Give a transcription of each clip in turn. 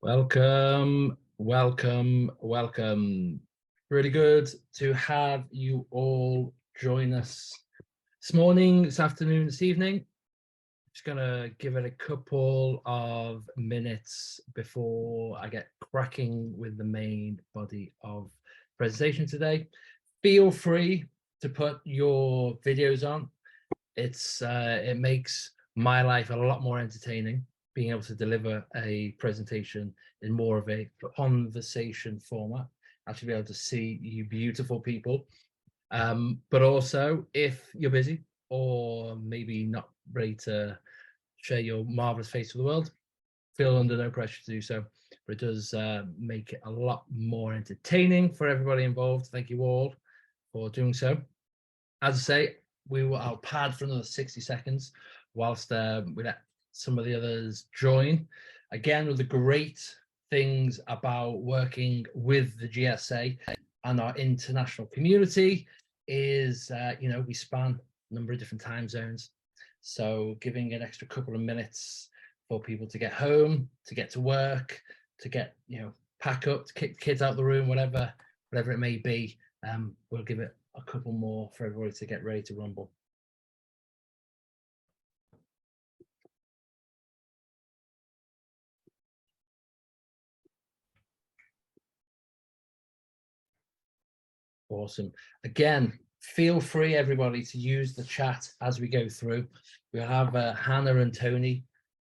Welcome, welcome, welcome. Really good to have you all join us this morning, this afternoon, this evening. Just gonna give it a couple of minutes before I get cracking with the main body of presentation today. Feel free to put your videos on. It makes my life a lot more entertaining, being able to deliver a presentation in more of a conversation format, actually be able to see you beautiful people. But also, if you're busy or maybe not ready to share your marvelous face with the world, feel under no pressure to do so. But it does make it a lot more entertaining for everybody involved. Thank you all for doing so. As I say, I'll pad for another 60 seconds whilst we let some of the others join. Again, one of the great things about working with the GSA and our international community is, we span a number of different time zones. So giving an extra couple of minutes for people to get home, to get to work, to get, pack up, to kick the kids out of the room, whatever it may be, we'll give it a couple more for everybody to get ready to rumble. Awesome. Again, feel free, everybody, to use the chat as we go through. We'll have Hannah and Tony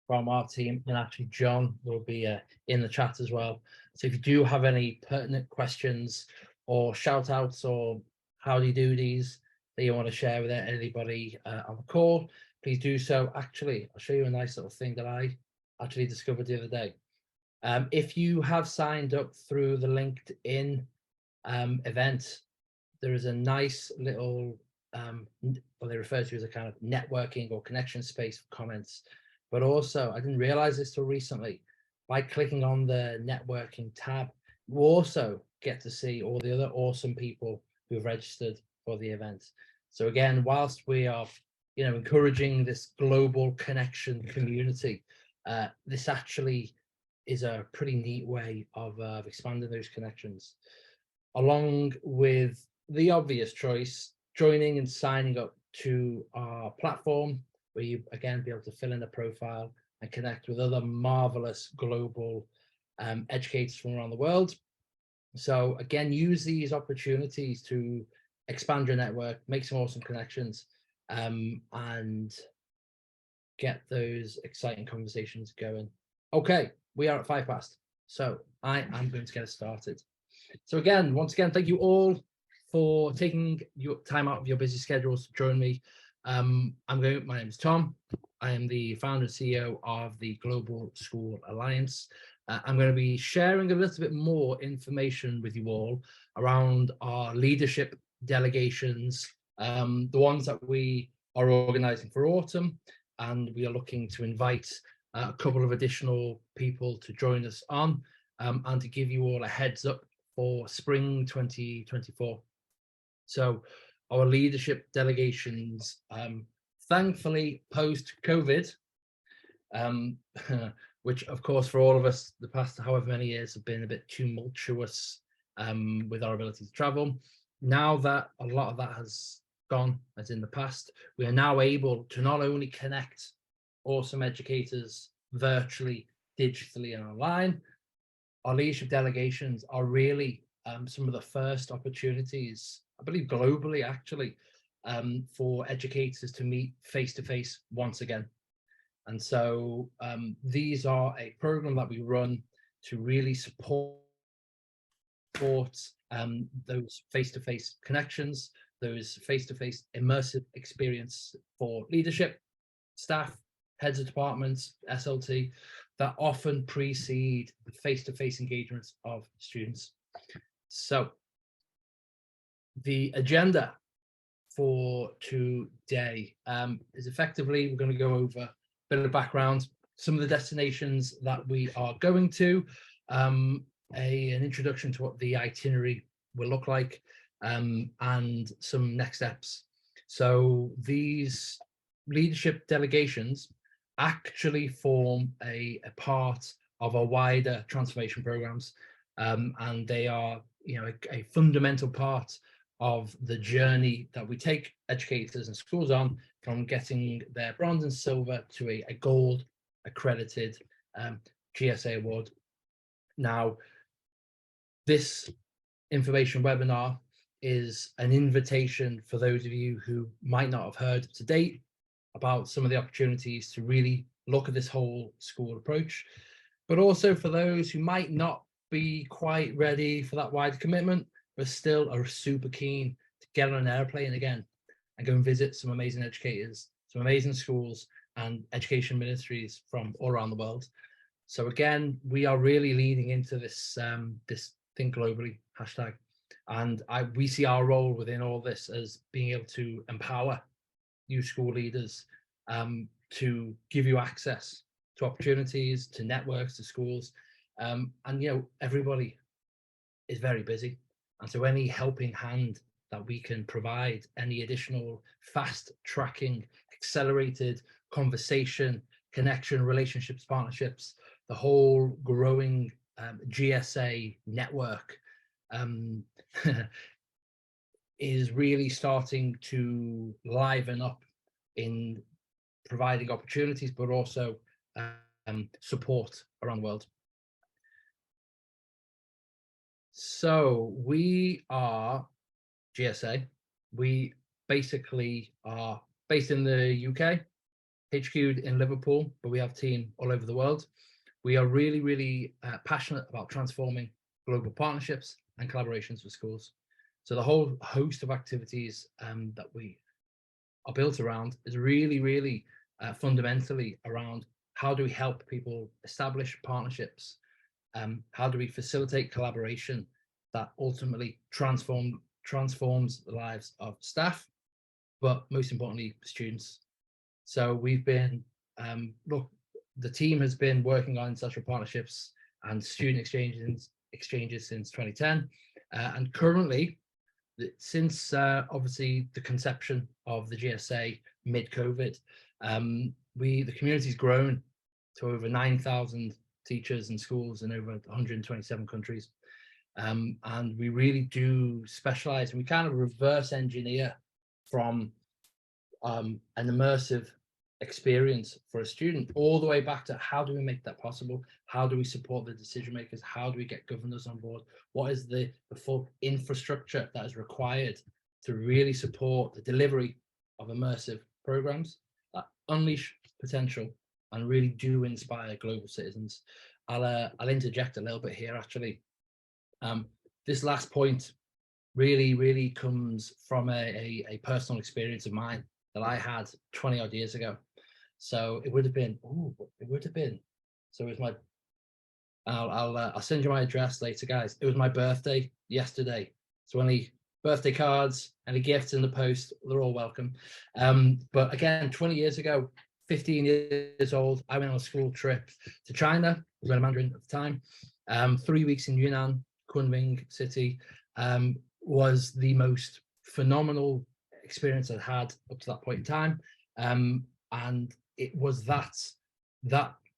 from our team, and actually John will be in the chat as well. So if you do have any pertinent questions or shout outs or howdy doodies that you want to share with anybody on the call, please do so. Actually, I'll show you a nice little thing that I actually discovered the other day. If you have signed up through the LinkedIn event, there is a nice little, what they refer to as a kind of networking or connection space for comments. But also, I didn't realize this till recently, by clicking on the networking tab, you also get to see all the other awesome people who've registered for the event. So again, whilst we are, encouraging this global connection community, this actually is a pretty neat way of expanding those connections, along with the obvious choice, joining and signing up to our platform, where you again be able to fill in a profile and connect with other marvelous global educators from around the world. So again, use these opportunities to expand your network, make some awesome connections, and get those exciting conversations going. Okay, we are at 5 past, so I am going to get us started. So again, once again, thank you all for taking your time out of your busy schedules to join me. My name is Tom. I am the founder and CEO of the Global School Alliance. I'm going to be sharing a little bit more information with you all around our leadership delegations, the ones that we are organizing for autumn, and we are looking to invite a couple of additional people to join us on, and to give you all a heads up for spring 2024. So our leadership delegations, thankfully post-COVID, which of course for all of us the past however many years have been a bit tumultuous with our ability to travel. Now that a lot of that has gone, as in the past, we are now able to not only connect awesome educators virtually, digitally and online. Our leadership delegations are really some of the first opportunities, I believe globally actually, for educators to meet face-to-face once again. And so these are a program that we run to really support those face-to-face connections, those face-to-face immersive experience for leadership, staff, heads of departments, SLT, that often precede the face-to-face engagements of students. So the agenda for today is effectively, we're going to go over a bit of background, some of the destinations that we are going to, an introduction to what the itinerary will look like, and some next steps. So these leadership delegations actually form a part of our wider transformation programs, and they are, you know, a fundamental part of the journey that we take educators and schools on, from getting their bronze and silver to a gold accredited GSA award. Now, this information webinar is an invitation for those of you who might not have heard to date about some of the opportunities to really look at this whole school approach, but also for those who might not be quite ready for that wider commitment, but still are super keen to get on an airplane again and go and visit some amazing educators, some amazing schools and education ministries from all around the world. So again, we are really leaning into this this think globally hashtag, and we see our role within all this as being able to empower you school leaders, to give you access to opportunities, to networks, to schools, and you know, everybody is very busy, and so any helping hand that we can provide, any additional fast tracking, accelerated conversation, connection, relationships, partnerships, the whole growing GSA network is really starting to liven up in providing opportunities, but also support around the world. So we are GSA. We basically are based in the UK, HQ'd in Liverpool, but we have a team all over the world. We are really, really passionate about transforming global partnerships and collaborations with schools. So the whole host of activities that we are built around is really, really fundamentally around how do we help people establish partnerships, how do we facilitate collaboration that ultimately transforms the lives of staff, but most importantly, students. So we've been, look, the team has been working on social partnerships and student exchanges since 2010, and currently, since obviously the conception of the GSA mid-COVID, the community's grown to over 9,000 teachers and schools in over 127 countries. And we really do specialize, and we kind of reverse engineer from an immersive experience for a student all the way back to how do we make that possible? How do we support the decision makers? How do we get governors on board? What is the full infrastructure that is required to really support the delivery of immersive programs that unleash potential and really do inspire global citizens? I'll interject a little bit here, actually. This last point really comes from a personal experience of mine that I had 20 odd years ago. So it would have been, so it was my, I'll send you my address later, guys. It was my birthday yesterday. So any birthday cards, any gifts in the post, they're all welcome. But again, 20 years ago, 15 years old, I went on a school trip to China. I was learning Mandarin at the time. 3 weeks in Yunnan, Kunming city, was the most phenomenal experience I'd had up to that point in time. And it was that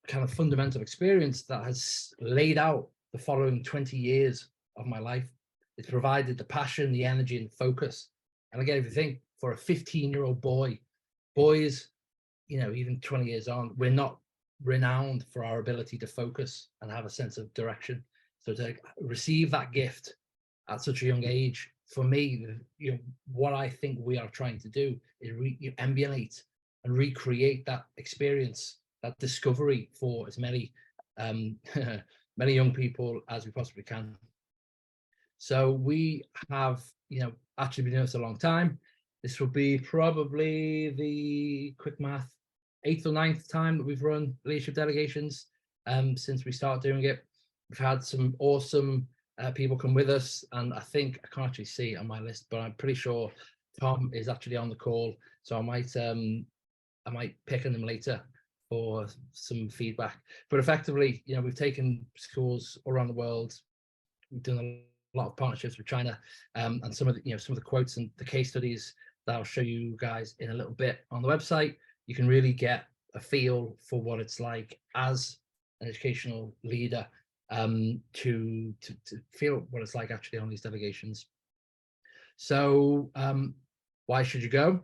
kind of fundamental experience that has laid out the following 20 years of my life. It's provided the passion, the energy, and the focus. And again, if you think for a 15-year-old boy, boys, you know, even 20 years on, we're not renowned for our ability to focus and have a sense of direction. So to receive that gift at such a young age, for me, you know, what I think we are trying to do is emulate and recreate that experience, that discovery for as many many young people as we possibly can. So we have, you know, actually been doing this a long time. This will be probably the quick math 8th or 9th time that we've run leadership delegations since we started doing it. We've had some awesome people come with us, and I think I can't actually see it on my list, but I'm pretty sure Tom is actually on the call, so I might pick on them later for some feedback. But effectively, you know, we've taken schools all around the world. We've done a lot of partnerships with China, and some of the quotes and the case studies that I'll show you guys in a little bit on the website. You can really get a feel for what it's like as an educational leader, to feel what it's like actually on these delegations. So why should you go?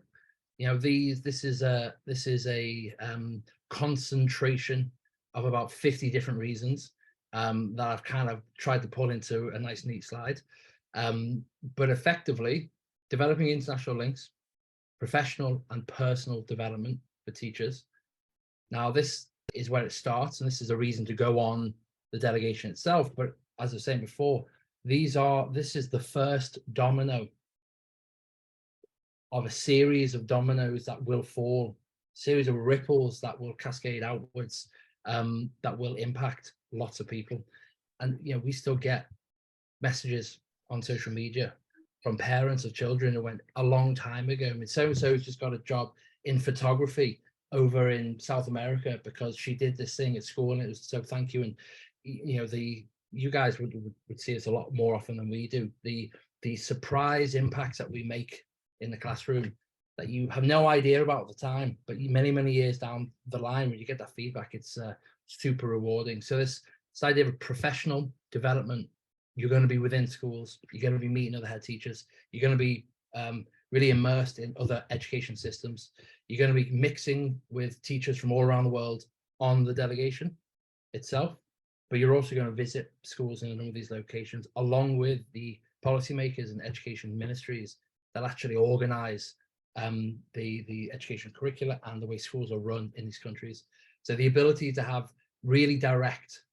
You know, this is a concentration of about 50 different reasons that I've kind of tried to pull into a nice neat slide. But effectively, developing international links, professional and personal development for teachers. Now, this is where it starts, and this is a reason to go on the delegation itself. But as I was saying before, this is the first domino of a series of dominoes that will fall, series of ripples that will cascade outwards, that will impact lots of people. And you know, we still get messages on social media from parents of children who went a long time ago. I mean, so and so's just got a job in photography over in South America because she did this thing at school, and it was so thank you. And you know, you guys would see us a lot more often than we do. The surprise impacts that we make in the classroom that you have no idea about at the time, but many years down the line, when you get that feedback, it's super rewarding. So this idea of professional development, you're going to be within schools, you're going to be meeting other head teachers, you're going to be really immersed in other education systems, you're going to be mixing with teachers from all around the world on the delegation itself, but you're also going to visit schools in a number of these locations, along with the policymakers and education ministries that actually organize the education curricula and the way schools are run in these countries. So the ability to have really direct,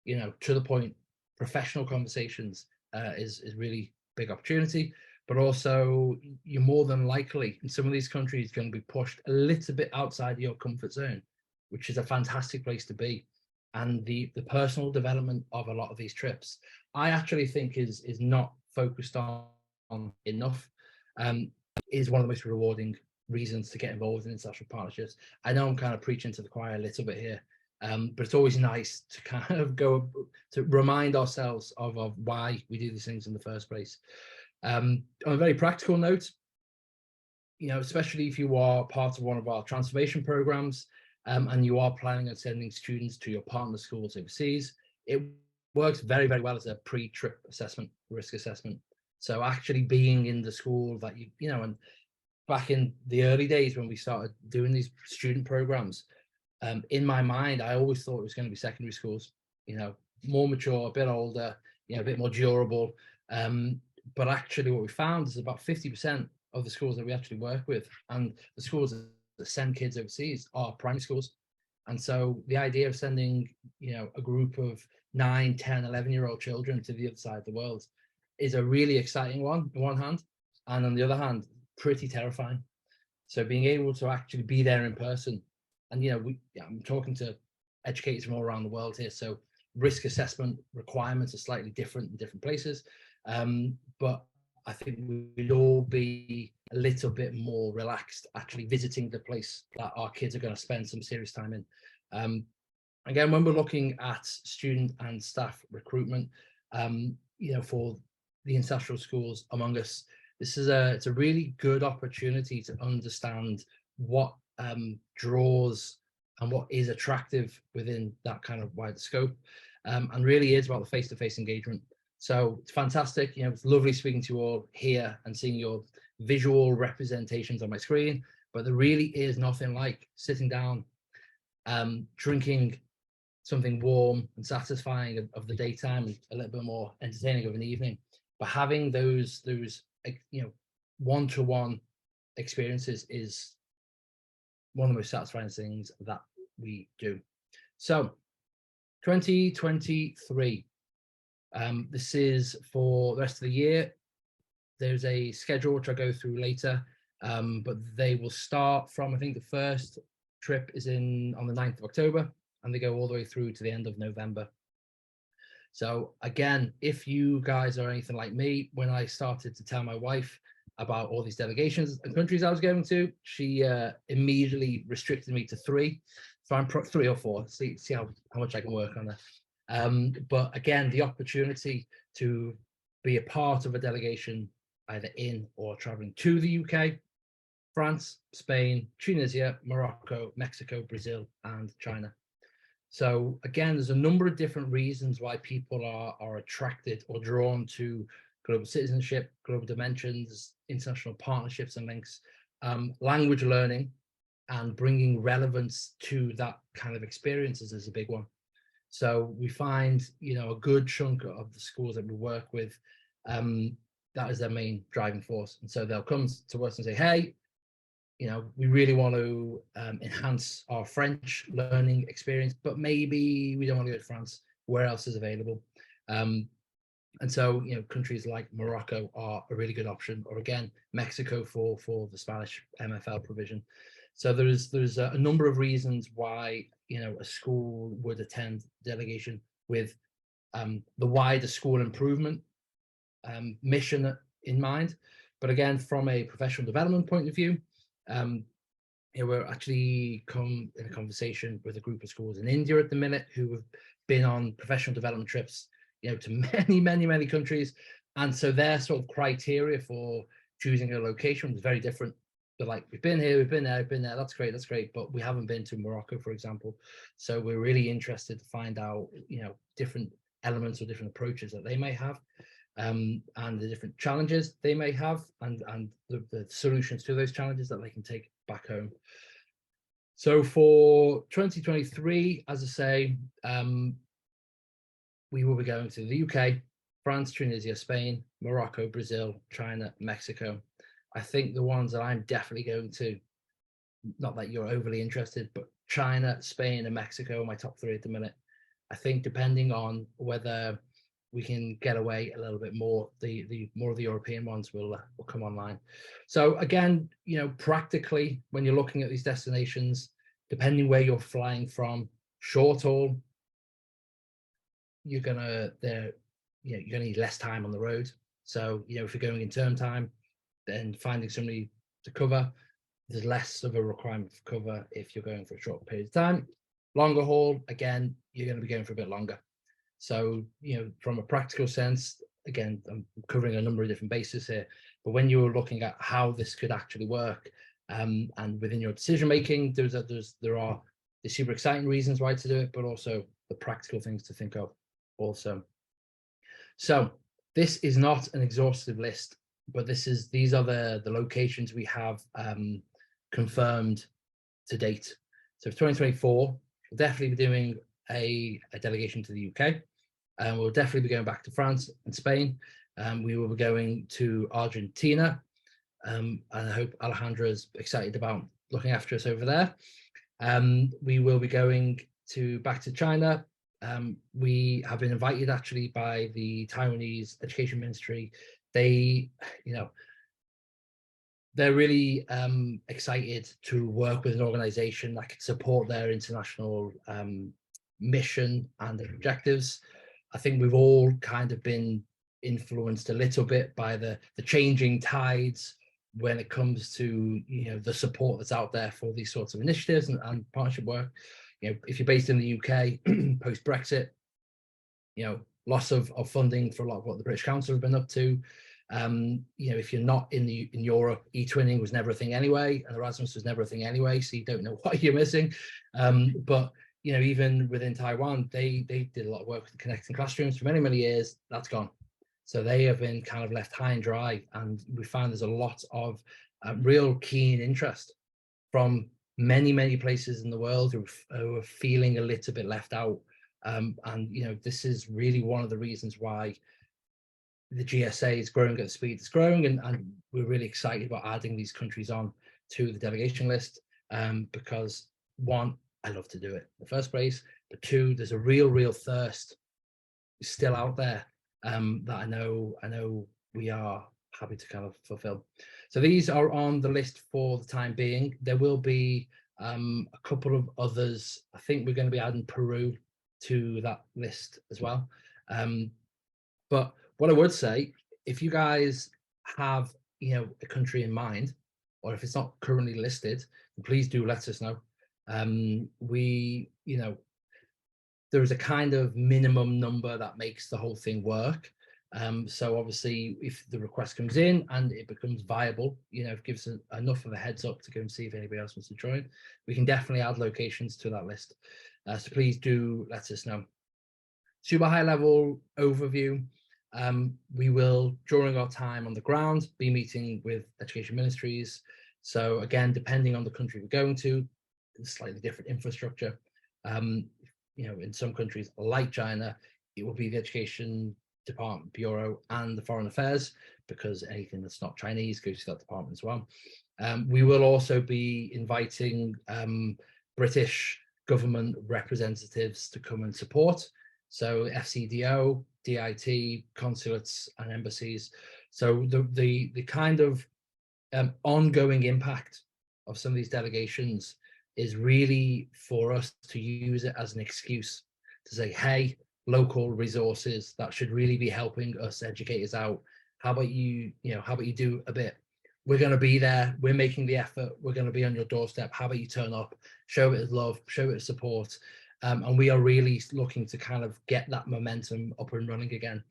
you know, to the point, professional conversations is really big opportunity. But also, you're more than likely in some of these countries going to be pushed a little bit outside your comfort zone, which is a fantastic place to be. And the personal development of a lot of these trips, I actually think is not focused on enough. Is one of the most rewarding reasons to get involved in international partnerships. I know I'm kind of preaching to the choir a little bit here, but it's always nice to kind of go to remind ourselves of why we do these things in the first place. On a very practical note, you know, especially if you are part of one of our transformation programs, and you are planning on sending students to your partner schools overseas, it works very well as a pre-trip assessment, risk assessment. So actually being in the school that you know, and back in the early days when we started doing these student programs, in my mind, I always thought it was going to be secondary schools, you know, more mature, a bit older, you know, a bit more durable. But actually what we found is about 50% of the schools that we actually work with and the schools that send kids overseas are primary schools. And so the idea of sending, you know, a group of 9, 10, 11-year-old children to the other side of the world is a really exciting one on one hand, and on the other hand, pretty terrifying. So being able to actually be there in person, and you know, I'm talking to educators from all around the world here, so risk assessment requirements are slightly different in different places, but I think we'd all be a little bit more relaxed actually visiting the place that our kids are going to spend some serious time in. Again, when we're looking at student and staff recruitment, you know, for the international schools among us, it's a really good opportunity to understand what draws and what is attractive within that kind of wider scope, and really is about the face-to-face engagement. So it's fantastic. You know, it's lovely speaking to you all here and seeing your visual representations on my screen, but there really is nothing like sitting down, drinking something warm and satisfying of the daytime, and a little bit more entertaining of an evening, but having those you know, one-to-one experiences is one of the most satisfying things that we do. So 2023, this is for the rest of the year. There's a schedule which I'll go through later, but they will start from, I think the first trip is on the 9th of October, and they go all the way through to the end of November. So again, if you guys are anything like me, when I started to tell my wife about all these delegations and countries I was going to, she immediately restricted me to 3. So I'm 3 or 4, see how much I can work on that. But again, the opportunity to be a part of a delegation either in or traveling to the UK, France, Spain, Tunisia, Morocco, Mexico, Brazil, and China. So again, there's a number of different reasons why people are attracted or drawn to global citizenship, global dimensions, international partnerships and links, language learning, and bringing relevance to that kind of experiences is a big one. So we find, a good chunk of the schools that we work with, that is their main driving force. And so they'll come to us and say, hey, we really want to enhance our French learning experience, but maybe we don't want to go to France. Where else is available? And so, countries like Morocco are a really good option, or again, Mexico for the Spanish MFL provision. So there's a number of reasons why, a school would attend delegation with the wider school improvement mission in mind. But again, from a professional development point of view, we're actually come in a conversation with a group of schools in India at the minute who have been on professional development trips, to many countries. And so their sort of criteria for choosing a location was very different. They're like, we've been here, we've been there, that's great, but we haven't been to Morocco, for example. So we're really interested to find out, different elements or different approaches that they may have, and the different challenges they may have, and the solutions to those challenges that they can take back home. So for 2023, as I say, we will be going to the UK, France, Tunisia, Spain, Morocco, Brazil, China, Mexico. I think the ones that I'm definitely going to, not that you're overly interested, but China, Spain, and Mexico are my top 3 at the minute. I think depending on whether we can get away a little bit more, the more of the European ones will come online. So again, practically, when you're looking at these destinations, depending where you're flying from, short haul, you're gonna need less time on the road. So if you're going in term time, then finding somebody to cover, there's less of a requirement for cover if you're going for a short period of time. Longer haul, again, you're going to be going for a bit longer. So, from a practical sense, again, I'm covering a number of different bases here, but when you're looking at how this could actually work, and within your decision making, there are the super exciting reasons why to do it, but also the practical things to think of also. So this is not an exhaustive list, but these are the locations we have confirmed to date. So for 2024, we'll definitely be doing a delegation to the UK, and we'll definitely be going back to France and Spain. We will be going to Argentina, and I hope Alejandra is excited about looking after us over there. We will be going back to China. We have been invited actually by the Taiwanese Education Ministry. They, they're really excited to work with an organization that can support their international mission and their objectives. I think we've all kind of been influenced a little bit by the changing tides when it comes to the support that's out there for these sorts of initiatives and partnership work. If you're based in the UK post Brexit, loss of funding for a lot of what the British Council have been up to. If you're not in Europe, e-twinning was never a thing anyway, and Erasmus was never a thing anyway, so you don't know what you're missing. But even within Taiwan, they did a lot of work with connecting classrooms for many years. That's gone. So they have been kind of left high and dry, and we found there's a lot of real keen interest from many places in the world who are feeling a little bit left out. And this is really one of the reasons why the GSA is growing at the speed it's growing, and we're really excited about adding these countries on to the delegation list, because one, I love to do it in the first place, but two, there's a real thirst still out there that I know we are happy to kind of fulfill. So these are on the list for the time being. There will be a couple of others. I think we're going to be adding Peru to that list as well. But what I would say, if you guys have a country in mind, or if it's not currently listed, please do let us know. There is a kind of minimum number that makes the whole thing work. So obviously, if the request comes in and it becomes viable, it gives enough of a heads up to go and see if anybody else wants to join, we can definitely add locations to that list. So please do let us know. Super high level overview. We will, during our time on the ground, be meeting with education ministries. So again, depending on the country we're going to, slightly different infrastructure. In some countries like China, it will be the Education Department, Bureau, and the Foreign Affairs, because anything that's not Chinese goes to that department as well. We will also be inviting British government representatives to come and support. So FCDO, DIT, consulates, and embassies. So the kind of ongoing impact of some of these delegations is really for us to use it as an excuse to say, hey, local resources that should really be helping us educators out. How about you do a bit? We're going to be there. We're making the effort. We're going to be on your doorstep. How about you turn up, show it as love, show it as support. And we are really looking to kind of get that momentum up and running again.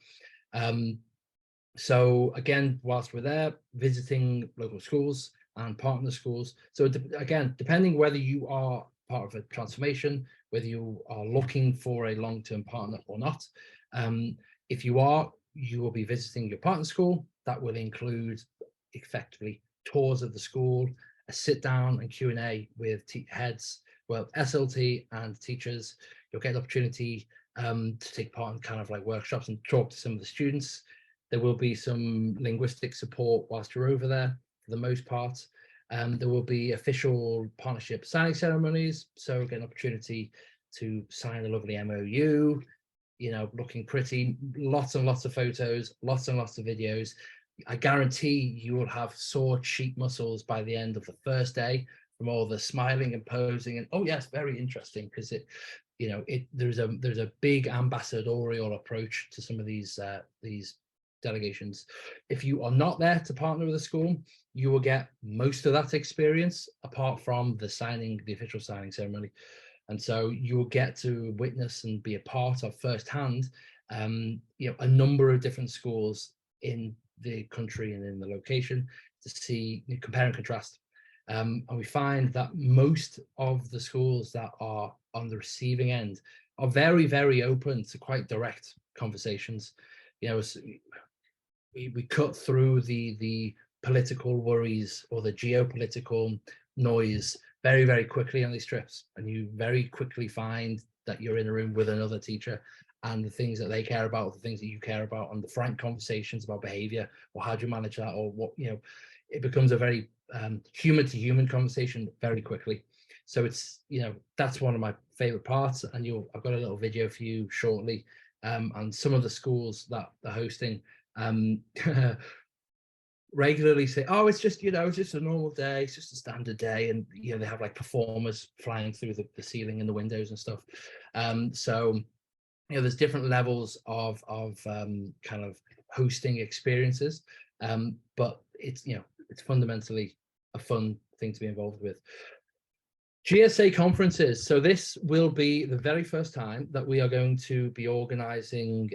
So again, whilst we're there, visiting local schools and partner schools. So again, depending whether you are part of a transformation, whether you are looking for a long-term partner or not, if you are, you will be visiting your partner school. That will include effectively tours of the school, a sit down and Q&A with heads, well, SLT and teachers. You'll get the opportunity to take part in kind of like workshops and talk to some of the students. There will be some linguistic support whilst you're over there for the most part. There will be official partnership signing ceremonies. So get an opportunity to sign a lovely MOU, looking pretty, lots and lots of photos, lots and lots of videos. I guarantee you will have sore cheek muscles by the end of the first day from all the smiling and posing and, oh yes, very interesting, because there's a big ambassadorial approach to some of these delegations. If you are not there to partner with a school, you will get most of that experience apart from the official signing ceremony. And so you will get to witness and be a part of firsthand, a number of different schools in the country and in the location to see, compare and contrast. And we find that most of the schools that are on the receiving end are very, very open to quite direct conversations. We cut through the political worries or the geopolitical noise very, very quickly on these trips, and you very quickly find that you're in a room with another teacher, and the things that they care about, the things that you care about, and the frank conversations about behavior, or how do you manage that, or what, it becomes a very human to human conversation very quickly. So it's, that's one of my favorite parts, and I've got a little video for you shortly, and some of the schools that they're hosting regularly say, oh, it's just, it's just a normal day, it's just a standard day, and they have like performers flying through the ceiling and the windows and stuff. So there's different levels of kind of hosting experiences, but it's it's fundamentally a fun thing to be involved with. GSA conferences. So this will be the very first time that we are going to be organizing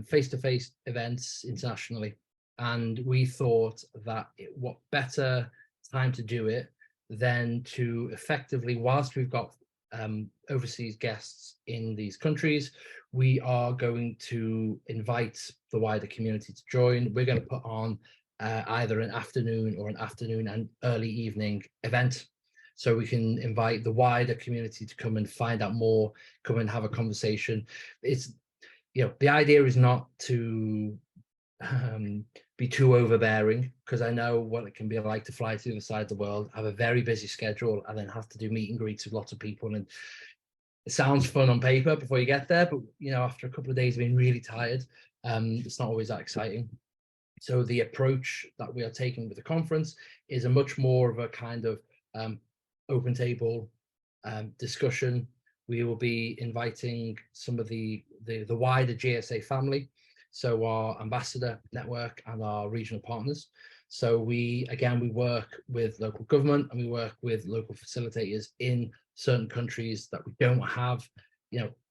face-to-face events internationally. And we thought that what better time to do it than to effectively, whilst we've got overseas guests in these countries, we are going to invite the wider community to join. We're going to put on either an afternoon or an afternoon and early evening event, so we can invite the wider community to come and find out more, come and have a conversation. It's, the idea is not to be too overbearing, because I know what it can be like to fly to the other side of the world, have a very busy schedule, and then have to do meet and greets with lots of people. And it sounds fun on paper before you get there, but after a couple of days of being really tired, it's not always that exciting. So the approach that we are taking with the conference is a much more of a kind of open table discussion. We will be inviting some of the wider GSA family, so our ambassador network and our regional partners. So we work with local government, and we work with local facilitators in certain countries that we don't have.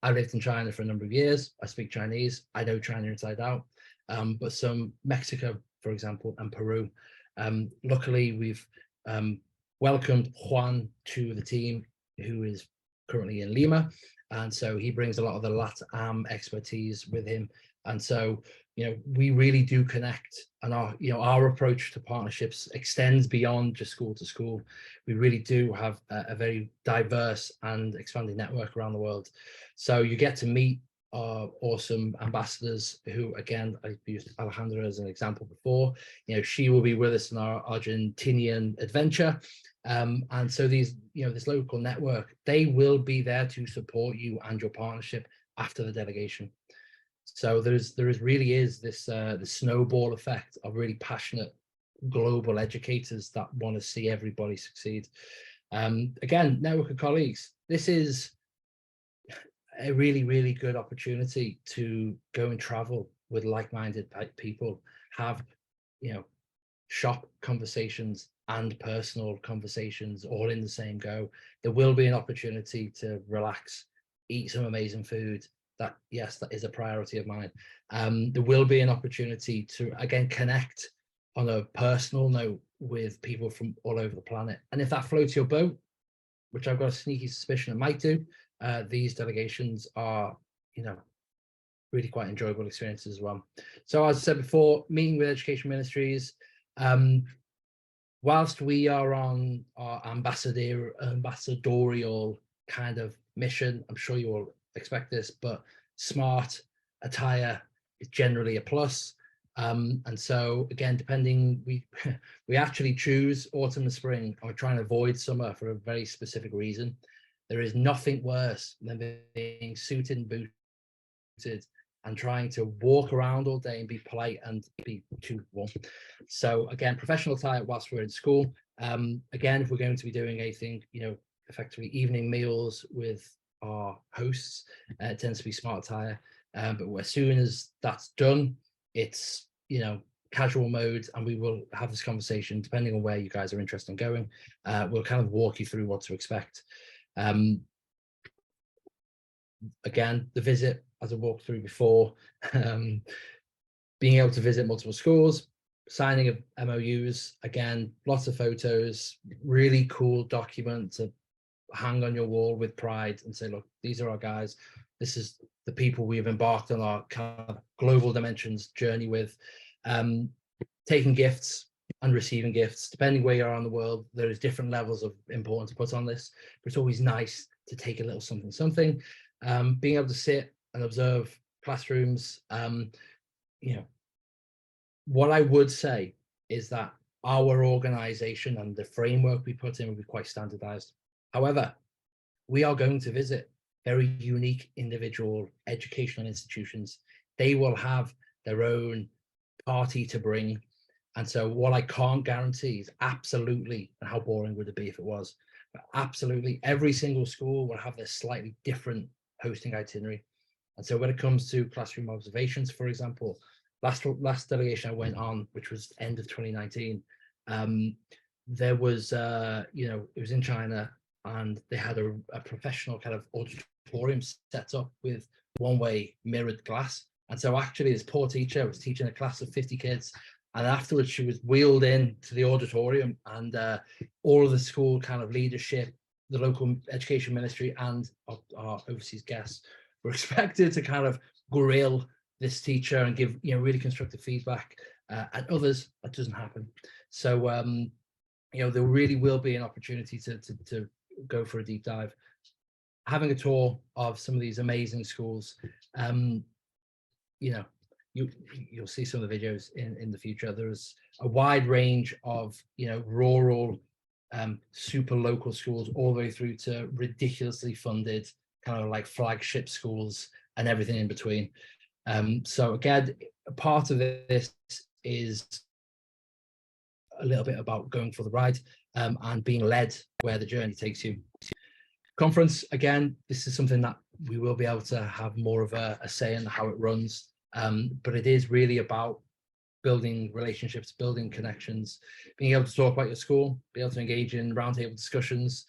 I lived in China for a number of years. I speak Chinese. I know China inside out. but some Mexico, for example, and Peru. Luckily, we've welcomed Juan to the team, who is currently in Lima, and so he brings a lot of the LATAM expertise with him. And so, we really do connect, and our approach to partnerships extends beyond just school to school. We really do have a very diverse and expanding network around the world. So you get to meet our awesome ambassadors who, again, I used Alejandra as an example before. She will be with us in our Argentinian adventure. And so these, this local network, they will be there to support you and your partnership after the delegation. So there really is this the snowball effect of really passionate global educators that want to see everybody succeed. Again, network of colleagues. This is a really, really good opportunity to go and travel with like-minded people, have, shop conversations and personal conversations all in the same go. There will be an opportunity to relax, eat some amazing food. That is a priority of mine. There will be an opportunity to, again, connect on a personal note with people from all over the planet. And if that floats your boat, which I've got a sneaky suspicion it might do, these delegations are, really quite enjoyable experiences as well. So as I said before, meeting with education ministries, whilst we are on our ambassadorial kind of mission, I'm sure you all expect this, but smart attire is generally a plus. And so again, depending, we actually choose autumn and spring, and we're trying to avoid summer for a very specific reason. There is nothing worse than being suited and booted and trying to walk around all day and be polite and be too warm. So again, professional attire whilst we're in school. Again, if we're going to be doing anything, effectively evening meals with our hosts, it tends to be smart attire. But as soon as that's done, it's, casual mode, and we will have this conversation depending on where you guys are interested in going. We'll kind of walk you through what to expect. Again, the visit, as I walked through before, being able to visit multiple schools, signing of MOUs, again, lots of photos, really cool document to hang on your wall with pride and say, look, these are our guys. This is the people we have embarked on our kind of global dimensions journey with. Taking gifts and receiving gifts, depending where you are in the world, there is different levels of importance to put on this, but it's always nice to take a little something. Being able to sit and observe classrooms, what I would say is that our organization and the framework we put in will be quite standardized. However, we are going to visit very unique individual educational institutions. They will have their own party to bring. And so what I can't guarantee is absolutely, and how boring would it be if it was, but absolutely every single school will have their slightly different hosting itinerary. And so when it comes to classroom observations, for example, last delegation I went on, which was end of 2019, there was, it was in China, and they had a professional kind of auditorium set up with one-way mirrored glass. And so actually this poor teacher was teaching a class of 50 kids, and afterwards she was wheeled in to the auditorium, and all of the school kind of leadership, the local education ministry, and our overseas guests were expected to kind of grill this teacher and give really constructive feedback. And others, that doesn't happen. So there really will be an opportunity to go for a deep dive. Having a tour of some of these amazing schools, you'll see some of the videos in the future. There's a wide range of rural, super local schools, all the way through to ridiculously funded kind of like flagship schools and everything in between. So again, part of this is a little bit about going for the ride, and being led where the journey takes you. Conference, again, this is something that we will be able to have more of a say in how it runs, but it is really about building relationships, building connections, being able to talk about your school, be able to engage in roundtable discussions.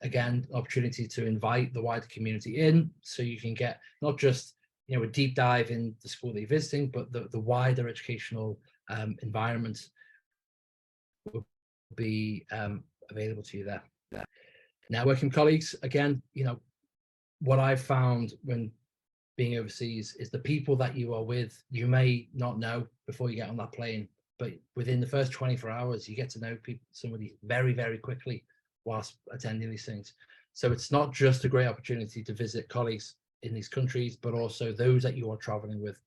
Again, opportunity to invite the wider community in, so you can get not just a deep dive in the school that you're visiting, but the wider educational environment will be available to you there. Now, working with colleagues, again, what I've found when being overseas is the people that you are with, you may not know before you get on that plane, but within the first 24 hours, you get to know somebody very, very quickly whilst attending these things. So it's not just a great opportunity to visit colleagues in these countries, but also those that you are traveling with.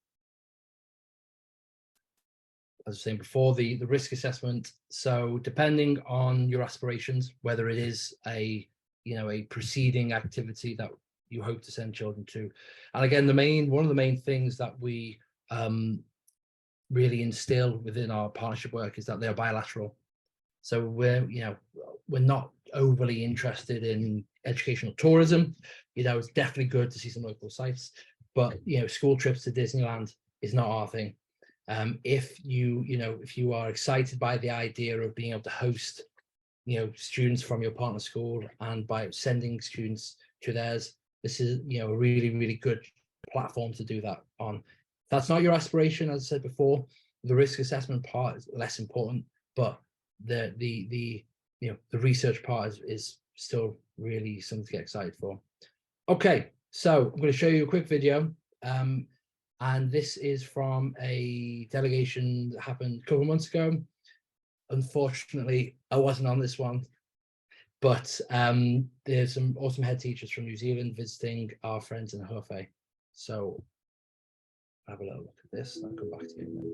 As I was saying before, the risk assessment. So depending on your aspirations, whether it is a preceding activity that you hope to send children to, and again, one of the main things that we really instill within our partnership work is that they're bilateral. So we're not overly interested in educational tourism. It's definitely good to see some local sites, but school trips to Disneyland is not our thing. If you are excited by the idea of being able to host students from your partner school, and by sending students to theirs, this is a really, really good platform to do that on. If that's not your aspiration, as I said before, the risk assessment part is less important, but the research part is still really something to get excited for. Okay, so I'm going to show you a quick video, and this is from a delegation that happened a couple of months ago. Unfortunately, I wasn't on this one, but there's some awesome head teachers from New Zealand visiting our friends in Hefei. So have a little look at this, and I'll come back to you in a minute.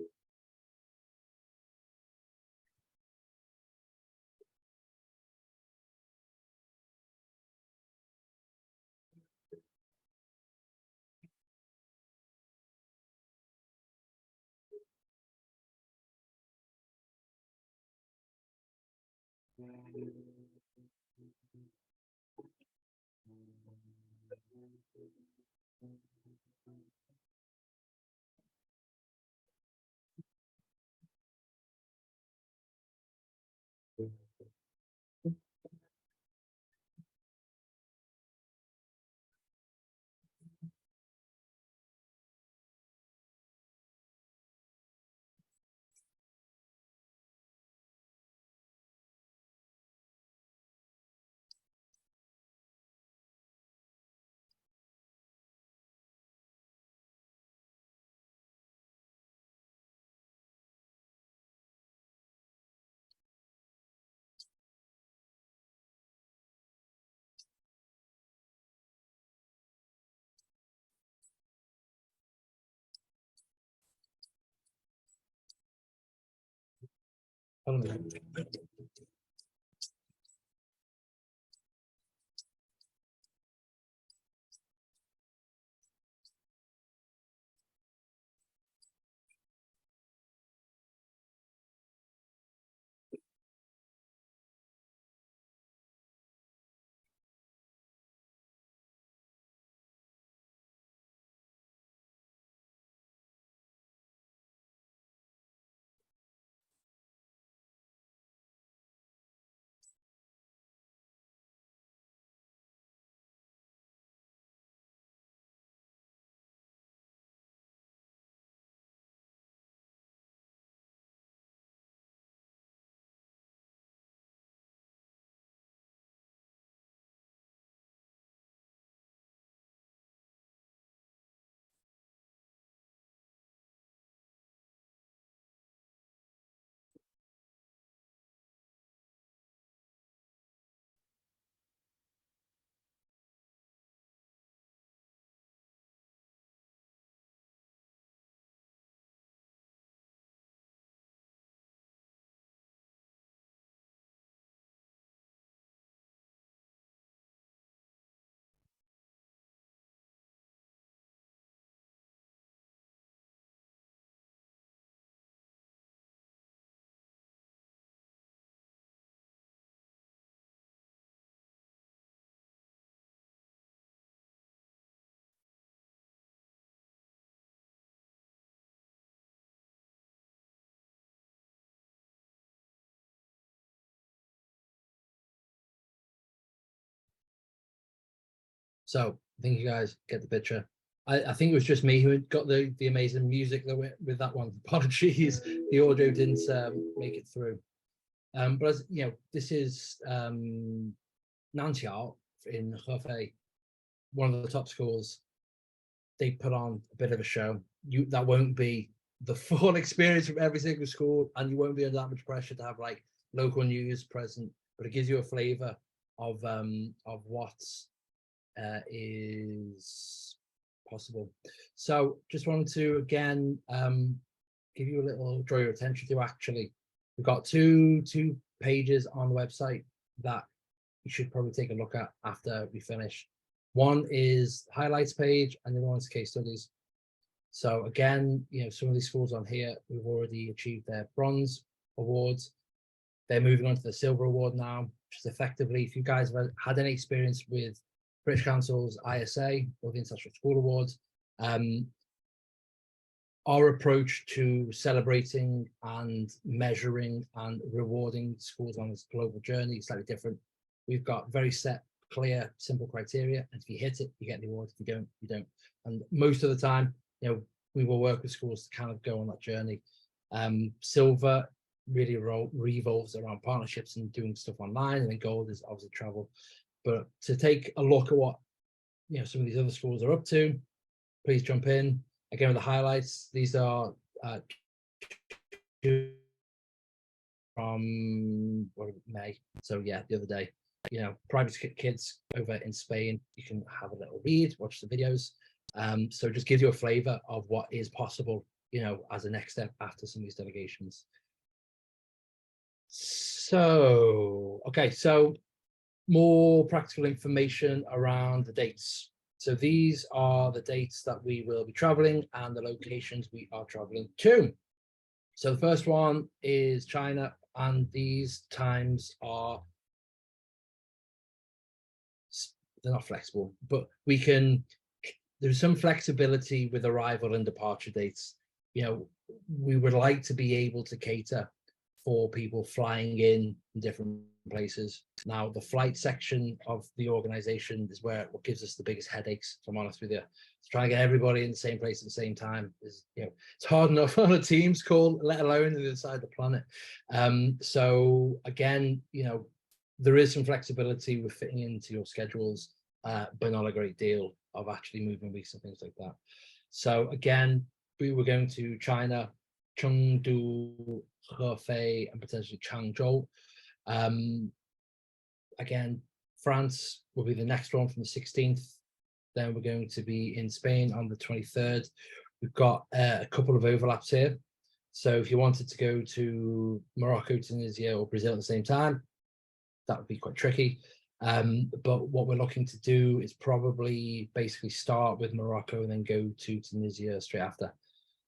So I think you guys get the picture. I think it was just me who had got the amazing music that went with that one. Apologies, the audio didn't make it through. But as you know, this is Nanxiao in Hefei, one of the top schools. They put on a bit of a show. That won't be the full experience from every single school, and you won't be under that much pressure to have like local news present, but it gives you a flavor of what is possible. So just wanted to again give you a little, draw your attention to. Actually, we've got two pages on the website that you should probably take a look at after we finish. One is highlights page, and the other one's case studies. So again, you know, some of these schools on here, we've already achieved their bronze awards. They're moving on to the silver award now, which is effectively, if you guys have had any experience with British Council's ISA or the International School Awards, our approach to celebrating and measuring and rewarding schools on this global journey is slightly different. We've got very set, clear, simple criteria, and if you hit it, you get the award. If you don't, you don't. And most of the time, you know, we will work with schools to kind of go on that journey. Silver really revolves around partnerships and doing stuff online, and then gold is obviously travel. But to take a look at what, you know, some of these other schools are up to, please jump in. Again, with the highlights, these are from May. So yeah, the other day, you know, private kids over in Spain, you can have a little read, watch the videos. So it just gives you a flavor of what is possible, you know, as a next step after some of these delegations. So, okay, so more practical information around the dates. So these are the dates that we will be traveling and the locations we are traveling to. So the first one is China, and these times are, they're not flexible, but we can, there's some flexibility with arrival and departure dates. You know, we would like to be able to cater for people flying in different places. Now, the flight section of the organization is where what gives us the biggest headaches, if I'm honest with you. It's trying to get everybody in the same place at the same time is, you know, it's hard enough on a Teams call, let alone the other side of the planet. So again, you know, there is some flexibility with fitting into your schedules, but not a great deal of actually moving weeks and things like that. So again, we were going to China, Chengdu, Hefei, and potentially Changzhou. Again, France will be the next one from the 16th. Then we're going to be in Spain on the 23rd. We've got a couple of overlaps here. So if you wanted to go to Morocco, Tunisia, or Brazil at the same time, that would be quite tricky. But what we're looking to do is probably basically start with Morocco and then go to Tunisia straight after.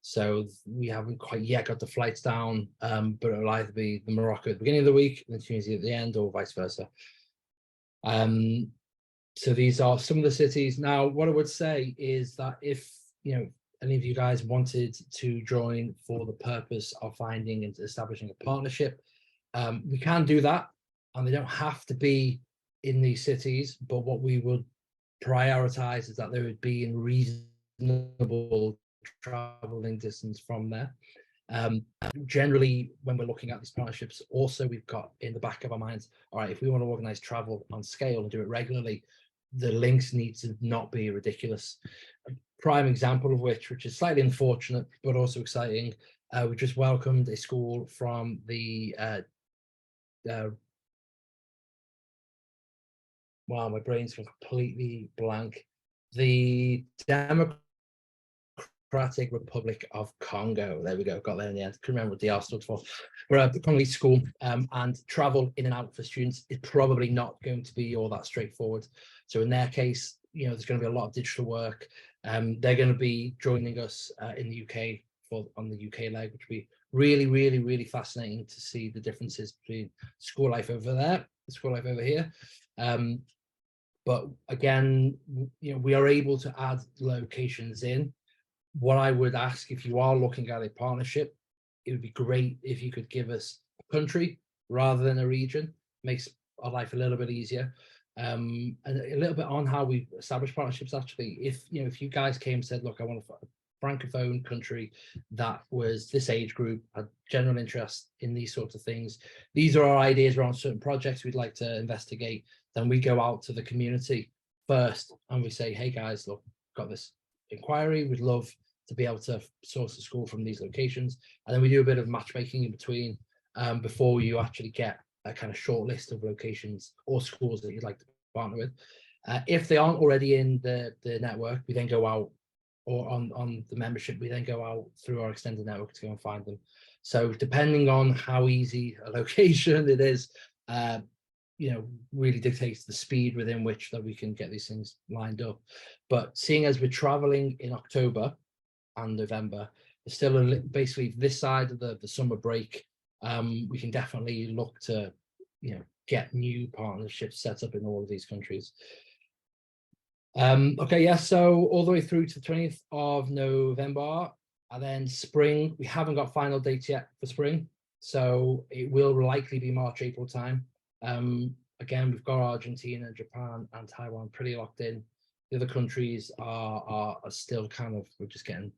So we haven't quite yet got the flights down, but it'll either be the Morocco at the beginning of the week and then Tunisia at the end, or vice versa. So these are some of the cities. Now, what I would say is that if, you know, any of you guys wanted to join for the purpose of finding and establishing a partnership, we can do that, and they don't have to be in these cities, but what we would prioritize is that they would be in reasonable traveling distance from there. Generally, when we're looking at these partnerships, also we've got in the back of our minds, all right, if we want to organize travel on scale and do it regularly, the links need to not be ridiculous. A prime example of which is slightly unfortunate but also exciting, we just welcomed a school from the wow, my brain's gone completely blank. The Democratic Republic of Congo. There we go, got there in the end. Couldn't remember what DR stood for. We're at the Congolese school, and travel in and out for students is probably not going to be all that straightforward. So in their case, you know, there's going to be a lot of digital work. They're going to be joining us in the UK on the UK leg, which will be really, really, really fascinating to see the differences between school life over there, the school life over here. But again, you know, we are able to add locations in. What I would ask, if you are looking at a partnership, it would be great if you could give us a country rather than a region. Makes our life a little bit easier. And a little bit on how we establish partnerships. Actually, if you guys came and said, look, I want a francophone country that was this age group, had general interest in these sorts of things, these are our ideas around certain projects we'd like to investigate, then we go out to the community first and we say, hey guys, look, got this inquiry, we'd love to be able to source a school from these locations. And then we do a bit of matchmaking in between before you actually get a kind of short list of locations or schools that you'd like to partner with. If they aren't already in the network, we then go out, or on the membership, we then go out through our extended network to go and find them. So depending on how easy a location it is, really dictates the speed within which that we can get these things lined up. But seeing as we're traveling in October and November, it's still basically this side of the summer break, we can definitely look to get new partnerships set up in all of these countries. Okay, yeah, so all the way through to the 20th of November, and then spring, we haven't got final dates yet for spring, so it will likely be March, April time. Again, we've got Argentina, Japan, and Taiwan pretty locked in. The other countries are still kind of, we're just getting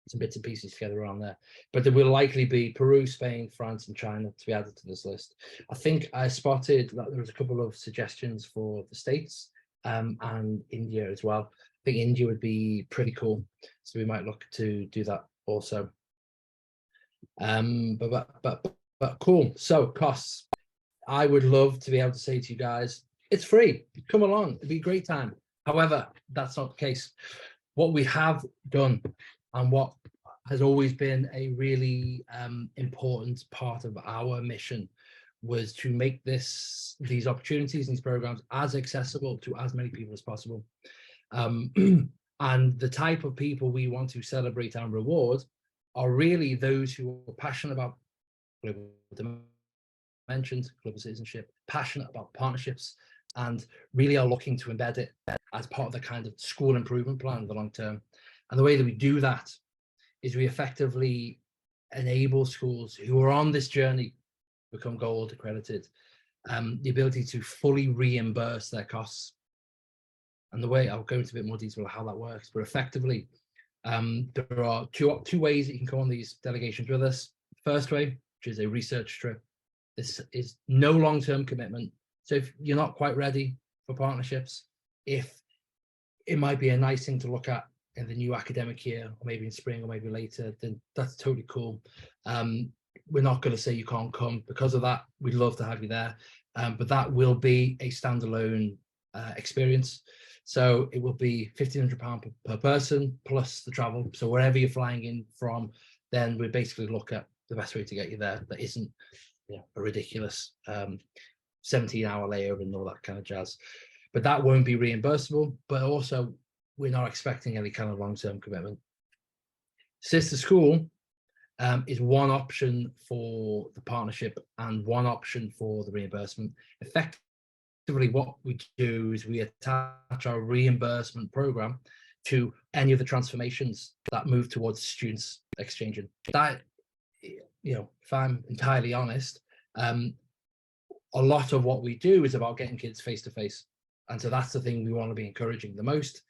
some bits and pieces together around there. But there will likely be Peru, Spain, France, and China to be added to this list. I think I spotted that there was a couple of suggestions for the States and India as well. I think India would be pretty cool, so we might look to do that also. But cool. So costs. I would love to be able to say to you guys, it's free. Come along. It'd be a great time. However, that's not the case. What we have done and what has always been a really important part of our mission was to make these opportunities, these programs as accessible to as many people as possible. And the type of people we want to celebrate and reward are really those who are passionate about global dimensions, global citizenship, passionate about partnerships, and really are looking to embed it as part of the kind of school improvement plan in the long term. And the way that we do that is we effectively enable schools who are on this journey become gold accredited, the ability to fully reimburse their costs. And the way, I'll go into a bit more detail of how that works, but effectively, there are two ways that you can go on these delegations with us. First way, which is a research trip. This is no long-term commitment. So if you're not quite ready for partnerships, if it might be a nice thing to look at in the new academic year, or maybe in spring, or maybe later, then that's totally cool. We're not going to say you can't come because of that. We'd love to have you there, but that will be a standalone experience. So it will be £1,500 per person plus the travel. So wherever you're flying in from, then we basically look at the best way to get you there. That isn't a ridiculous 17-hour layover and all that kind of jazz. But that won't be reimbursable. But also, we're not expecting any kind of long-term commitment. Sister School is one option for the partnership and one option for the reimbursement. Effectively, what we do is we attach our reimbursement program to any of the transformations that move towards students exchanging. That, if I'm entirely honest, a lot of what we do is about getting kids face to face. And so that's the thing we want to be encouraging the most.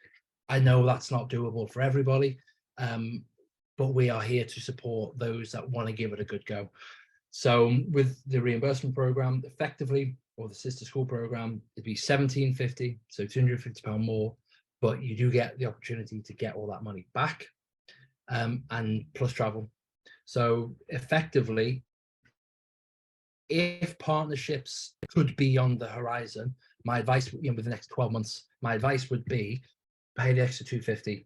I know that's not doable for everybody, but we are here to support those that want to give it a good go. So with the reimbursement program, effectively, or the Sister School program, it'd be £1,750, so £250 more, but you do get the opportunity to get all that money back, and plus travel. So effectively, if partnerships could be on the horizon, my advice, with the next 12 months, my advice would be pay the extra £250,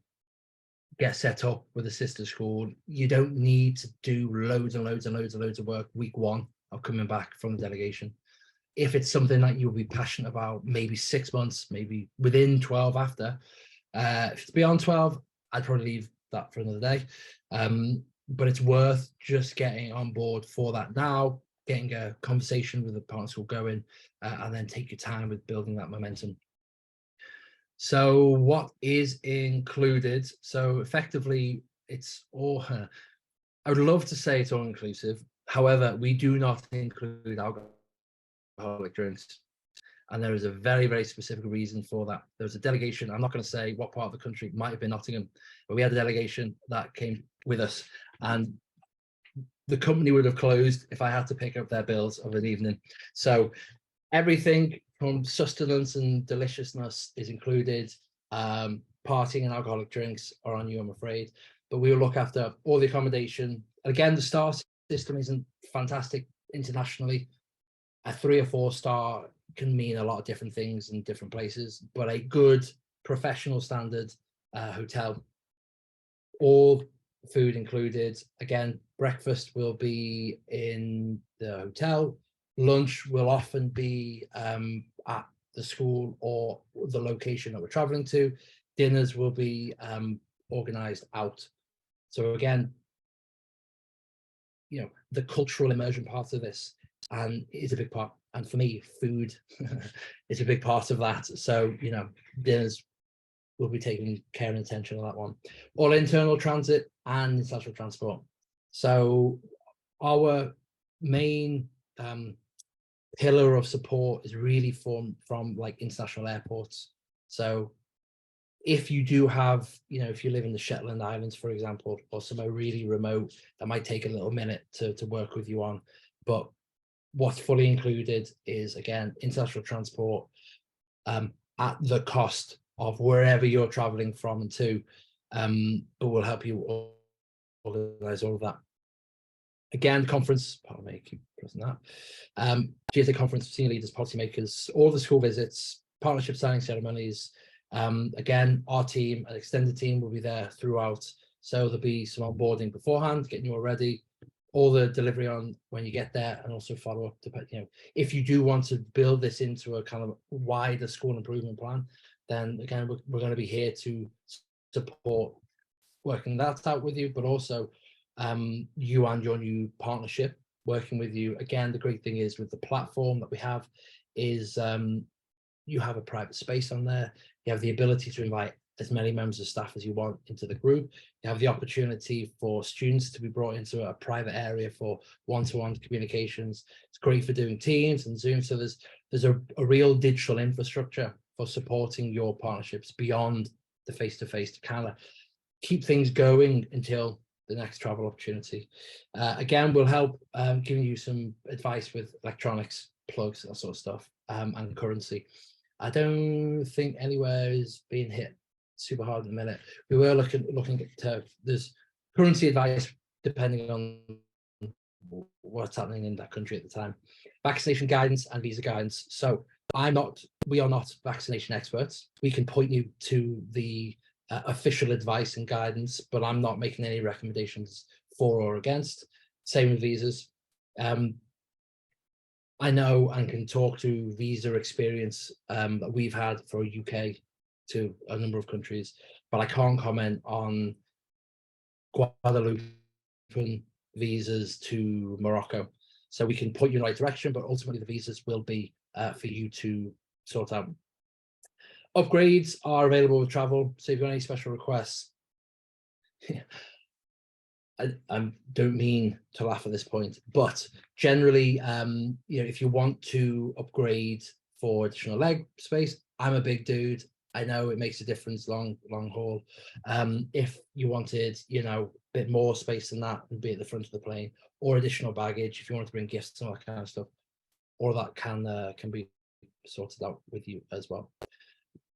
get set up with a sister school. You don't need to do loads and loads and loads and loads of work week one of coming back from the delegation. If it's something that you'll be passionate about, maybe 6 months, maybe within 12 after. If it's beyond 12, I'd probably leave that for another day. But it's worth just getting on board for that now, getting a conversation with the partner school going, and then take your time with building that momentum. So what is included? So effectively, it's all, I would love to say it's all inclusive. However, we do not include alcoholic drinks. And there is a very, very specific reason for that. There was a delegation, I'm not going to say what part of the country, it might have been Nottingham, but we had a delegation that came with us, and the company would have closed if I had to pick up their bills of an evening. So everything from sustenance and deliciousness is included. Partying and alcoholic drinks are on you, I'm afraid. But we will look after all the accommodation. Again, the star system isn't fantastic internationally. A 3 or 4 star can mean a lot of different things in different places, but a good professional standard hotel, all food included. Again, breakfast will be in the hotel. Lunch will often be at the school or the location that we're traveling to. Dinners will be organized out. So again, you know, the cultural immersion part of this is a big part. And for me, food is a big part of that. So, you know, dinners will be taking care and attention on that one. All internal transit and international transport. So our main pillar of support is really from like international airports. So if you do have, you know, if you live in the Shetland Islands, for example, or somewhere really remote, that might take a little minute to work with you on. But what's fully included is, again, international transport at the cost of wherever you're traveling from and to, but we'll help you organize all of that. Again, conference, pardon me, keep pressing that. GSA conference, senior leaders, policymakers, all the school visits, partnership signing ceremonies. Again, our team, an extended team, will be there throughout. So there'll be some onboarding beforehand, getting you all ready, all the delivery on when you get there, and also follow up. You know, if you do want to build this into a kind of wider school improvement plan, then again, we're going to be here to support working that out with you, but also you and your new partnership working with you. Again, the great thing is with the platform that we have is you have a private space on there. You have the ability to invite as many members of staff as you want into the group. You have the opportunity for students to be brought into a private area for one-to-one communications. It's great for doing Teams and Zoom. So there's a real digital infrastructure for supporting your partnerships beyond the face-to-face to kind of keep things going until the next travel opportunity. Again, we'll help giving you some advice with electronics, plugs, that sort of stuff, and currency. I don't think anywhere is being hit super hard at the minute. We were looking at there's currency advice depending on what's happening in that country at the time. Vaccination guidance and visa guidance. So we are not vaccination experts. We can point you to the official advice and guidance, but I'm not making any recommendations for or against. Same with visas. I know and can talk to visa experience that we've had for UK to a number of countries, but I can't comment on Guadeloupe visas to Morocco. So we can point you in the right direction, but ultimately the visas will be for you to sort out. Upgrades are available with travel. So if you've got any special requests, I don't mean to laugh at this point, but generally, you know, if you want to upgrade for additional leg space, I'm a big dude. I know it makes a difference long haul. If you wanted, you know, a bit more space than that and be at the front of the plane, or additional baggage, if you want to bring gifts and all that kind of stuff, all that can be sorted out with you as well.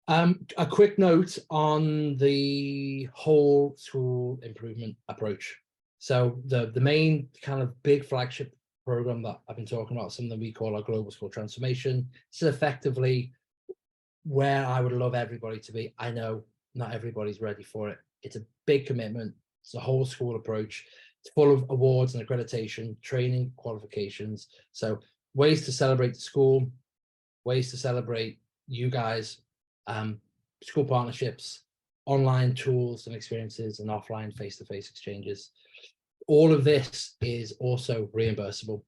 A quick note on the whole school improvement approach. So the main kind of big flagship program that I've been talking about, something we call our global school transformation. This is effectively where I would love everybody to be. I know not everybody's ready for it. It's a big commitment. It's a whole school approach. It's full of awards and accreditation, training, qualifications. So ways to celebrate the school, ways to celebrate you guys, school partnerships, online tools and experiences, and offline face-to-face exchanges. All of this is also reimbursable.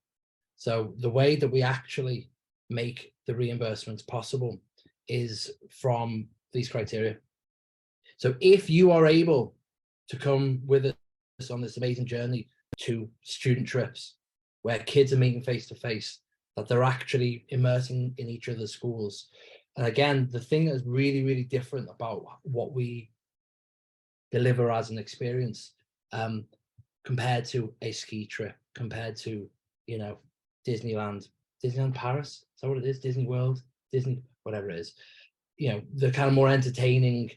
So the way that we actually make the reimbursements possible is from these criteria. So if you are able to come with us on this amazing journey to student trips where kids are meeting face to face, that they're actually immersing in each other's schools. And again, the thing that's really, really different about what we deliver as an experience, compared to a ski trip, compared to, Disneyland Paris, is that what it is? Disney World, Disney, whatever it is. The kind of more entertaining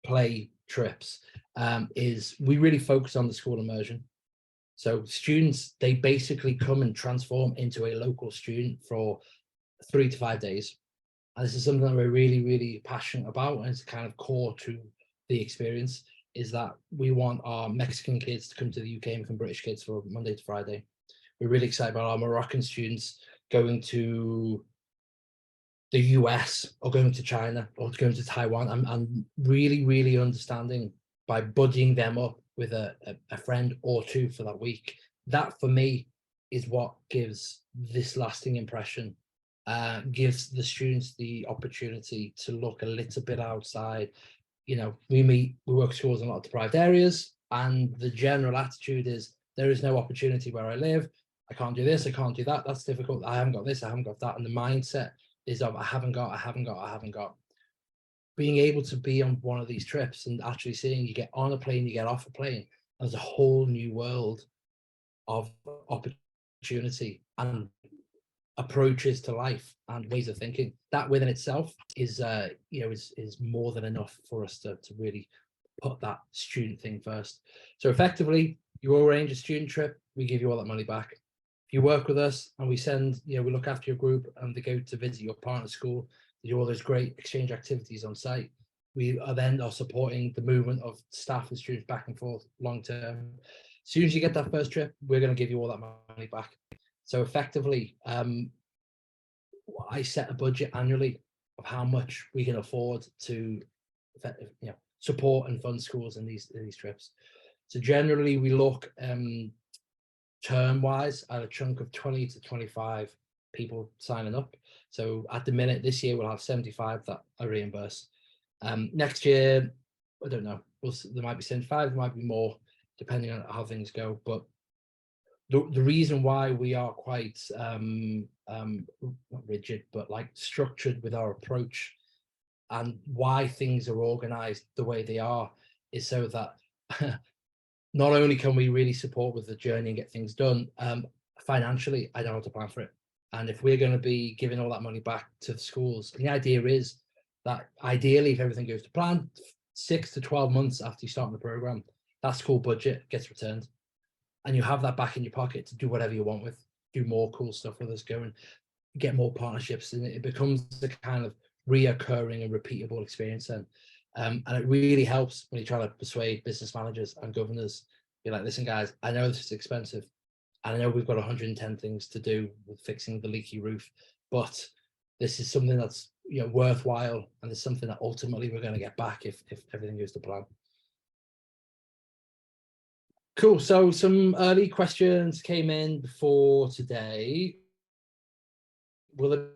play trips, is we really focus on the school immersion. So students, they basically come and transform into a local student for 3 to 5 days. And this is something that we're really, really passionate about, and it's kind of core to the experience, is that we want our Mexican kids to come to the UK and become British kids for Monday to Friday. We're really excited about our Moroccan students going to the US or going to China or going to Taiwan, and really, really understanding by buddying them up with a friend or two for that week. That for me is what gives this lasting impression, gives the students the opportunity to look a little bit outside. We work schools in a lot of deprived areas, and the general attitude is there is no opportunity where I live. I can't do this, I can't do that, that's difficult, I haven't got this, I haven't got that. And the mindset is of I haven't got. Being able to be on one of these trips and actually seeing you get on a plane, you get off a plane, there's a whole new world of opportunity and approaches to life and ways of thinking. That within itself is more than enough for us to really put that student thing first. So effectively, you arrange a student trip, we give you all that money back. If you work with us and we send, we look after your group and they go to visit your partner school, they do all those great exchange activities on site. We are then supporting the movement of staff and students back and forth long term. As soon as you get that first trip, we're going to give you all that money back. So effectively, I set a budget annually of how much we can afford to, support and fund schools in these trips. So generally, we look term-wise at a chunk of 20 to 25 people signing up. So at the minute, this year we'll have 75 that I reimburse. Next year, I don't know. There might be 75, there might be more, depending on how things go. But the reason why we are quite not rigid, but like structured with our approach, and why things are organized the way they are, is so that not only can we really support with the journey and get things done, financially, I know how to plan for it. And if we're going to be giving all that money back to the schools, the idea is that ideally, if everything goes to plan, 6 to 12 months after you start the program, that school budget gets returned. And you have that back in your pocket to do whatever you want with, do more cool stuff with us, go and get more partnerships. And it becomes a kind of reoccurring and repeatable experience then. And it really helps when you try to persuade business managers and governors. Be like, listen, guys, I know this is expensive, and I know we've got 110 things to do with fixing the leaky roof, but this is something that's worthwhile, and it's something that ultimately we're going to get back if everything goes to plan. Cool. So some early questions came in before today. Will it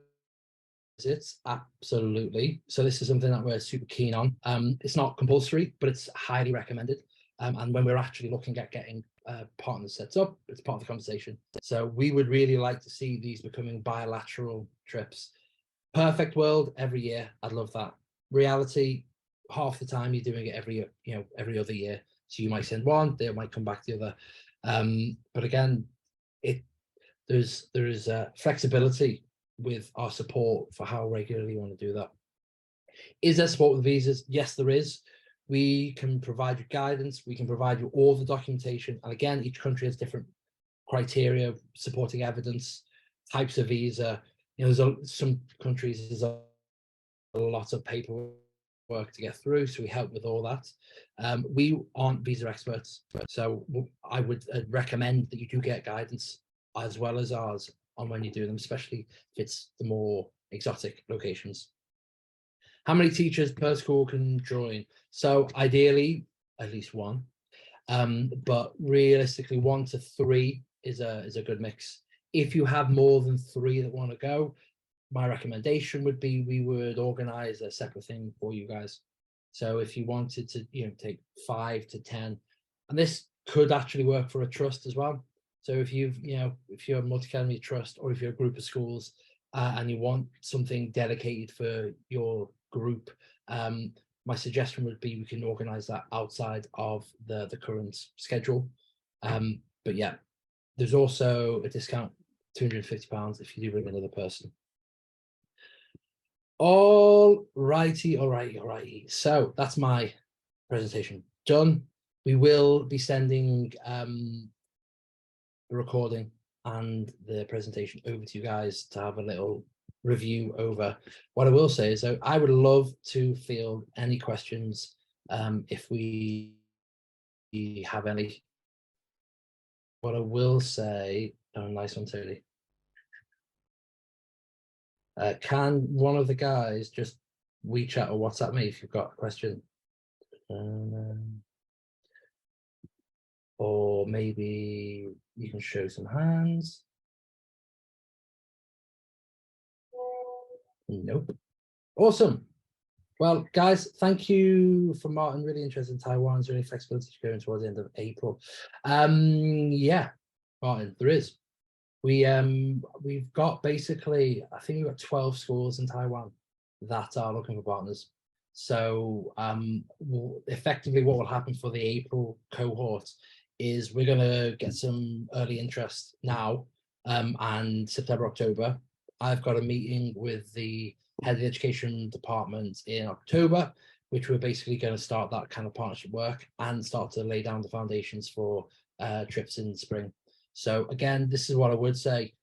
visits? Absolutely. So this is something that we're super keen on. It's not compulsory, but it's highly recommended. And when we're actually looking at getting partners set up, it's part of the conversation. So we would really like to see these becoming bilateral trips. Perfect world, every year, I'd love that. Reality, half the time you're doing it every other year. So you might send one, they might come back the other. But again, there is flexibility with our support for how regularly you want to do that. Is there support with visas? Yes, there is. We can provide you guidance. We can provide you all the documentation. And again, each country has different criteria, supporting evidence, types of visa. There's some countries, there's a lot of paperwork to get through, so we help with all that. We aren't visa experts, so I would recommend that you do get guidance as well as ours on when you do them, especially if it's the more exotic locations. How many teachers per school can join? So ideally, at least one, but realistically, 1 to 3 is a good mix. If you have more than 3 that want to go, my recommendation would be we would organize a separate thing for you guys. So if you wanted to, take 5 to 10, and this could actually work for a trust as well. So if you're a multi-academy trust, or if you're a group of schools and you want something dedicated for your group, my suggestion would be we can organize that outside of the current schedule. But yeah, there's also a discount, £250 if you do bring another person. All righty. So that's my presentation done. We will be sending the recording and the presentation over to you guys to have a little review over. What I will say is, though, I would love to field any questions if we have any. What I will say, oh, nice one, Tony. Can one of the guys just WeChat or WhatsApp me if you've got a question? Or maybe you can show some hands. Nope. Awesome. Well, guys, thank you for Martin. Really interested in Taiwan. Is there any flexibility going towards the end of April? Yeah, Martin, there is. We've got basically, I think we've got 12 schools in Taiwan that are looking for partners. So effectively what will happen for the April cohort is we're going to get some early interest now, and September, October. I've got a meeting with the head of the education department in October, which we're basically going to start that kind of partnership work and start to lay down the foundations for trips in spring. So again, this is what I would say.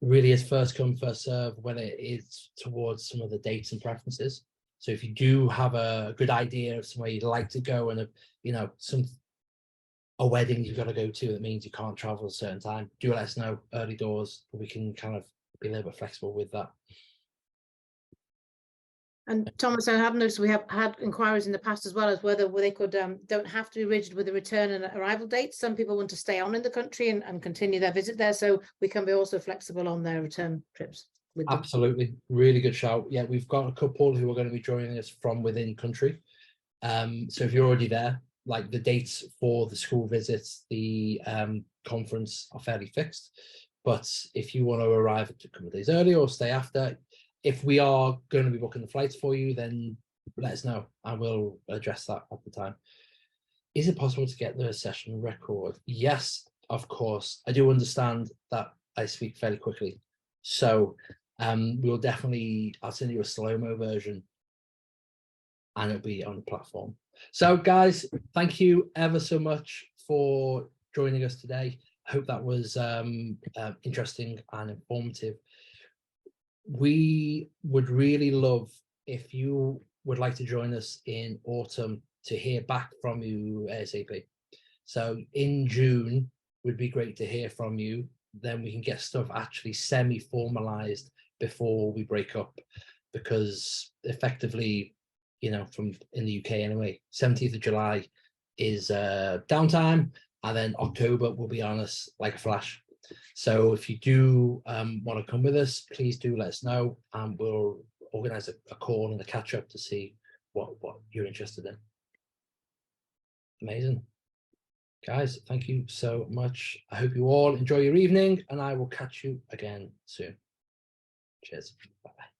Really is first come, first serve when it is towards some of the dates and preferences. So if you do have a good idea of somewhere you'd like to go and a wedding you've got to go to that means you can't travel at a certain time, do let us know early doors. We can kind of be a little bit flexible with that. And Thomas, I have noticed we have had inquiries in the past as well as whether they could don't have to be rigid with the return and arrival dates. Some people want to stay on in the country and continue their visit there, so we can be also flexible on their return trips with them. Absolutely, really good shout. Yeah, we've got a couple who are going to be joining us from within country. So if you're already there, like the dates for the school visits, the conference are fairly fixed. But if you want to arrive a couple of days early or stay after, if we are going to be booking the flights for you, then let us know and we'll address that at the time. Is it possible to get the session record? Yes, of course. I do understand that I speak fairly quickly. So we'll definitely, I'll send you a slow-mo version and it'll be on the platform. So guys, thank you ever so much for joining us today. I hope that was interesting and informative. We would really love if you would like to join us in autumn to hear back from you ASAP. So in June would be great to hear from you. Then we can get stuff actually semi-formalized before we break up, because effectively, from in the UK anyway, 17th of July is downtime, and then October will be on us like a flash. So if you do want to come with us, please do let us know, and we'll organize a call and a catch up to see what you're interested in. Amazing. Guys, thank you so much. I hope you all enjoy your evening, and I will catch you again soon. Cheers. Bye-bye.